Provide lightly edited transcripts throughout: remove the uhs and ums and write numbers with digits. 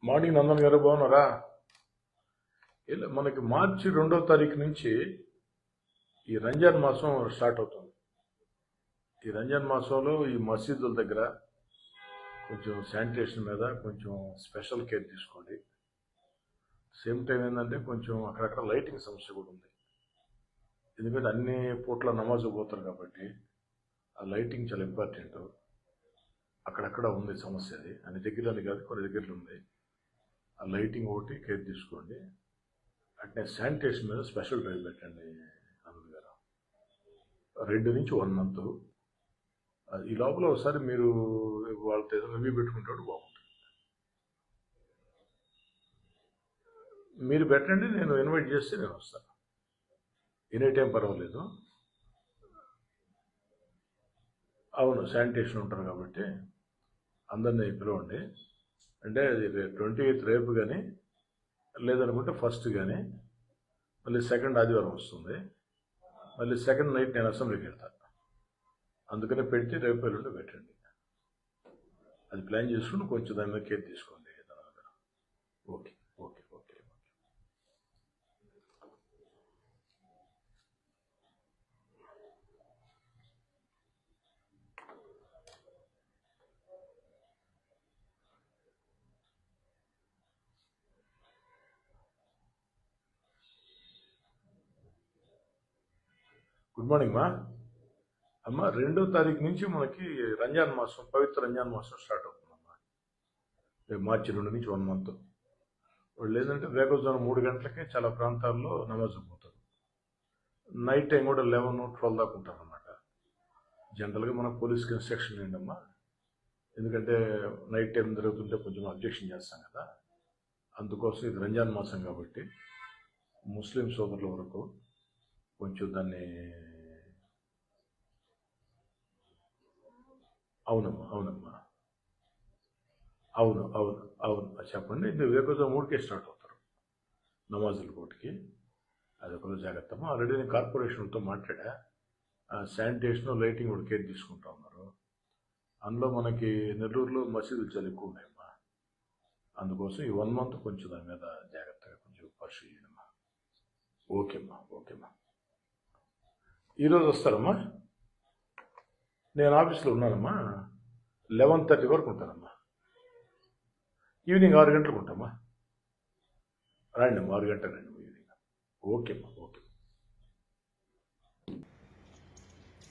Morning Nandan గారు బాగున్నారా? ఇలా మనకి మార్చి 2వ తారీఖు నుంచి ఈ రంజాన్ మాసం స్టార్ట్ అవుతుంది. ఈ రంజాన్ మాసంలో ఈ మసీదుల దగ్గర కొంచెం శానిటేషన్ మీద కొంచెం స్పెషల్ కేర్ తీసుకోండి. సేమ్ టైం ఏంటంటే కొంచెం అక్కడక్కడ లైటింగ్ సమస్య కూడా ఉంది. ఎందుకంటే అన్ని పూట్ల నమాజు పోతారు కాబట్టి ఆ లైటింగ్ చాలా ఇంపార్టెంట్. అక్కడక్కడ ఉంది సమస్య. అది అన్ని దగ్గరలో కాదు, కొన్ని దగ్గరలో ఉంది. ఆ లైటింగ్ ఒకటి కేర్ తీసుకోండి. అంటే శానిటేషన్ మీద స్పెషల్ డ్రైవ్ పెట్టండి ఆనంద్ గారు. 2 నుంచి 1 మంత్. ఈ లోపల ఒకసారి మీరు వాళ్ళతో ఏదైనా రివ్యూ పెట్టుకుంటాడు బాగుంటుంది. మీరు పెట్టండి, నేను ఇన్వైట్ చేస్తే నేను వస్తాను. ఎనీ టైం పర్వాలేదు. అవును, శానిటేషన్ ఉంటారు కాబట్టి అందరినీ పిలవండి. అంటే 28 రేపు కానీ లేదనుకుంటే 1st కానీ, మళ్ళీ 2nd ఆదివారం వస్తుంది. మళ్ళీ 2nd నైట్ నేను అసెంబ్లీకి వెళ్తాను. అందుకనే పెట్టి రేపు ఎల్లుండి పెట్టండి. అది ప్లాన్ చేసుకుని కొంచెం దాని మీద కేర్ తీసుకోండి. Okay okay okay. Good morning మా అమ్మ. 2వ తారీఖు నుంచి మనకి రంజాన్ మాసం, పవిత్ర రంజాన్ మాసం స్టార్ట్ అవుతుందమ్మా. మార్చి 2 నుంచి 1 మంత్. వాళ్ళు ఏంటంటే వేగోజాను 3 గంటలకే చాలా ప్రాంతాల్లో నమాజ్ పోతారు. నైట్ టైం కూడా 11, 12 దాకా ఉంటారు అన్నమాట. జనరల్గా మన పోలీస్కి ఇన్స్ట్రక్షన్ ఏంటమ్మా, ఎందుకంటే నైట్ టైం జరుగుతుంటే కొంచెం అబ్జెక్షన్ చేస్తాం కదా. అందుకోసం ఇది రంజాన్ మాసం కాబట్టి ముస్లిం సోదరుల వరకు కొంచెం దాన్ని. అవునమ్మా అవునమ్మా అవును అవును అవును చెప్పండి. ఇది వేగోజా 3కే స్టార్ట్ అవుతారు నమాజుల కోటికి. అది ఒకరోజు జాగ్రత్త అమ్మా. ఆల్రెడీ నేను కార్పొరేషన్తో మాట్లాడా. శానిటేషన్, లైటింగ్ కూడా కేర్ తీసుకుంటా ఉన్నారు. అందులో మనకి నెల్లూరులో మసీదులు చాలా ఎక్కువ ఉన్నాయమ్మా. అందుకోసం ఈ 1 మంత్ కొంచెం దాని మీద జాగ్రత్తగా కొంచెం పరిశీలించమ్మా. ఓకేమ్మా ఓకేమ్మా. ఈరోజు వస్తారమ్మా? నేను ఆఫీస్లో ఉన్నానమ్మా. 11:30 వరకు ఉంటానమ్మా. ఈవినింగ్ 6 గంటలకు ఉంటామా. రండి అమ్మా, 6 గంటలకు రండి ఈవినింగ్. ఓకేమ్మా ఓకే.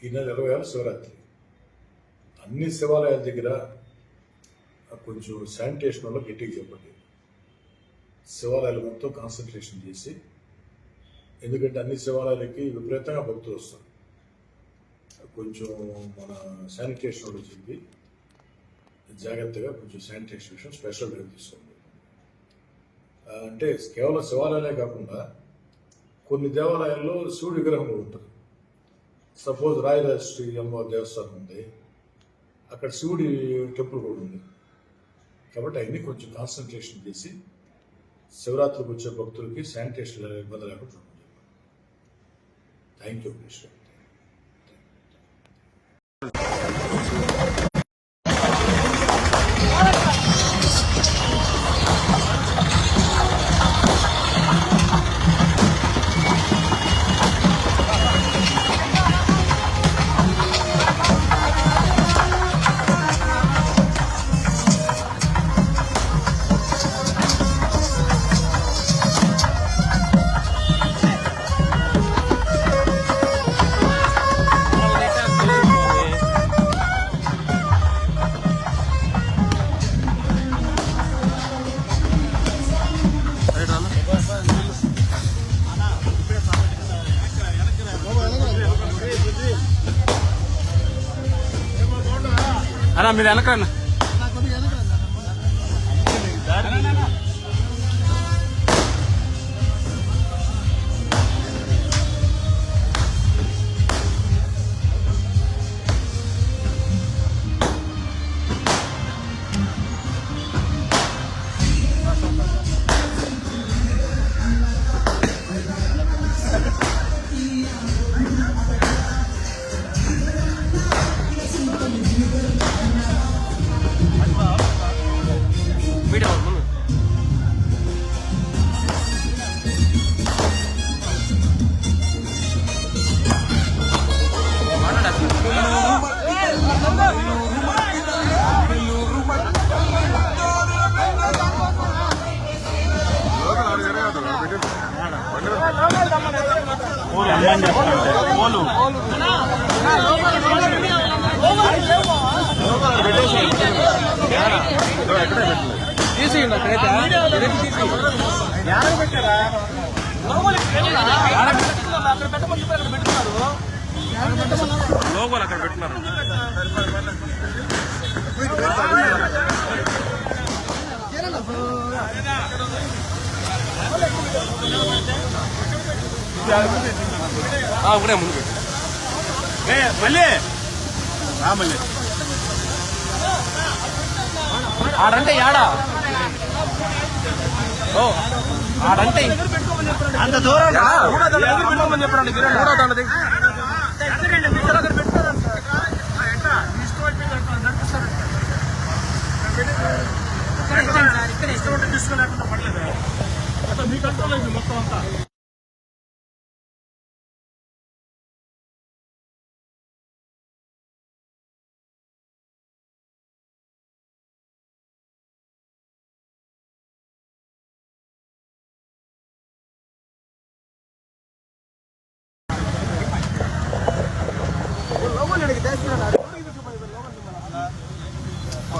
ఈ నెల 26 శివరాత్రి. అన్ని శివాలయాల దగ్గర కొంచెం శానిటేషన్ వల్ల గట్టిగా చెప్పండి. శివాలయాలు మొత్తం కాన్సన్ట్రేషన్ చేసి, ఎందుకంటే అన్ని శివాలయాలకి విపరీతంగా భక్తులు వస్తారు. కొంచెం మన శానిటేషన్ వాళ్ళు చెప్పి జాగ్రత్తగా కొంచెం శానిటేషన్ విషయం స్పెషల్ డ్రైవ్ తీసుకోండి. అంటే కేవలం శివాలయాలే కాకుండా కొన్ని దేవాలయాల్లో శివుడి విగ్రహం కూడా ఉంటుంది. సపోజ్ రాయరాజశ్రీ అమ్మవారి దేవస్థానం ఉంది, అక్కడ శివుడి టెంపుల్ కూడా ఉంది. కాబట్టి అవన్నీ కొంచెం కాన్సన్ట్రేషన్ చేసి శివరాత్రికి వచ్చే భక్తులకి శానిటేషన్ ఇబ్బంది లేకుండా చూడండి. Thank you Krishna. అన్నా మీరు వెనకన్నా. తీసేయండి అక్కడైతే లోగోలు అక్కడ పెట్టున్నారు. ఇప్పుడే ముందు పెట్టు మళ్ళీ మళ్ళీ ఆడంటే యాడా ఓ ఆడంటే అంత దూరం చెప్పండి తీసుకున్నట్టు పడలేదు మీ కంట్రోల్ అయింది మొత్తం అంతా.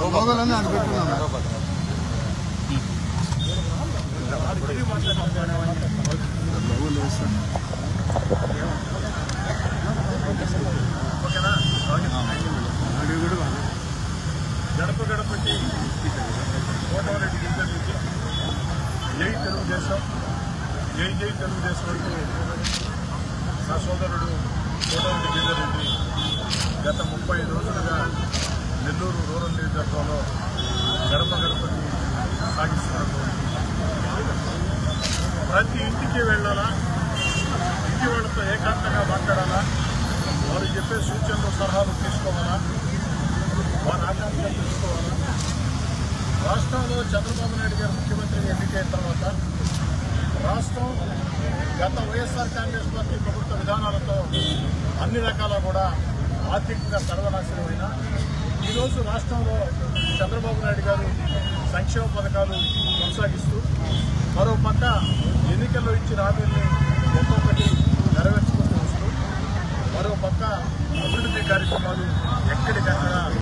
లోగోలన్నీ ఆడ పెట్టుకున్నాను. గడప గడపకి కోటమిరెడ్డి గిరిజన నుంచి జై తెలుగుదేశం జై జై తెలుగుదేశం వరకు నా సోదరుడు కోటమిరెడ్డి గిరిజన రెడ్డి గత 35 రోజులుగా నెల్లూరు రూరల్ నియోజకవర్గంలో గడప గడపకి సాగిస్తున్నటువంటి ప్రతి ఇంటికి వెళ్ళాలా, ఇంటి వాళ్ళతో ఏకాంతంగా మాట్లాడాలా, వారు చెప్పే సూచనలు సలహాలు తీసుకోవాలా, వారి ఆకాంక్షలు తీసుకోవాలా. రాష్ట్రంలో చంద్రబాబు నాయుడు గారు ముఖ్యమంత్రిగా ఎన్నికైన తర్వాత రాష్ట్రం గత వైఎస్ఆర్ కాంగ్రెస్ పార్టీ ప్రభుత్వ విధానాలతో అన్ని రకాల కూడా ఆర్థికంగా సర్వనాశనమైన ఈరోజు రాష్ట్రంలో చంద్రబాబు నాయుడు గారు సంక్షేమ పథకాలు కొనసాగిస్తూ మరో పక్క ఎన్నికల్లో ఇచ్చిన హామీల్ని ఒక్కొక్కటి నెరవేర్చుకుంటూ వస్తూ మరో పక్క అభివృద్ధి కార్యక్రమాలు ఎక్కడికక్కడ